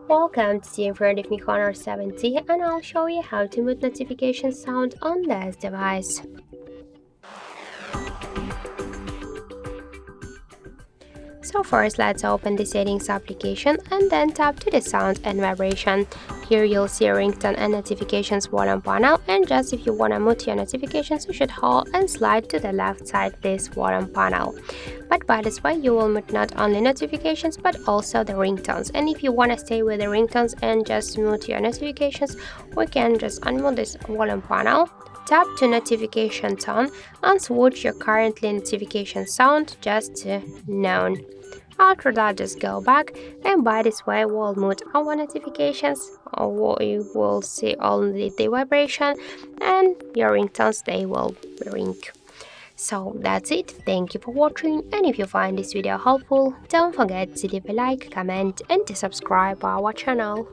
Welcome to the in front of me Honor 70 and I'll show you how to mute notification sound on this device. So first let's open the settings application and then tap to the sound and vibration. Here you'll see ringtone and notifications volume panel, and just if you wanna mute your notifications you should hold and slide to the left side this volume panel. But by this way you will mute not only notifications but also the ringtones, and if you wanna stay with the ringtones and just mute your notifications, we can just unmute this volume panel. Tap to notification tone and switch your currently notification sound just to none. After that, just go back, and by this way we'll mute our notifications, or you will see only the vibration and your ringtones, they will ring. So that's it, thank you for watching, and if you find this video helpful, don't forget to leave a like, comment and to subscribe our channel.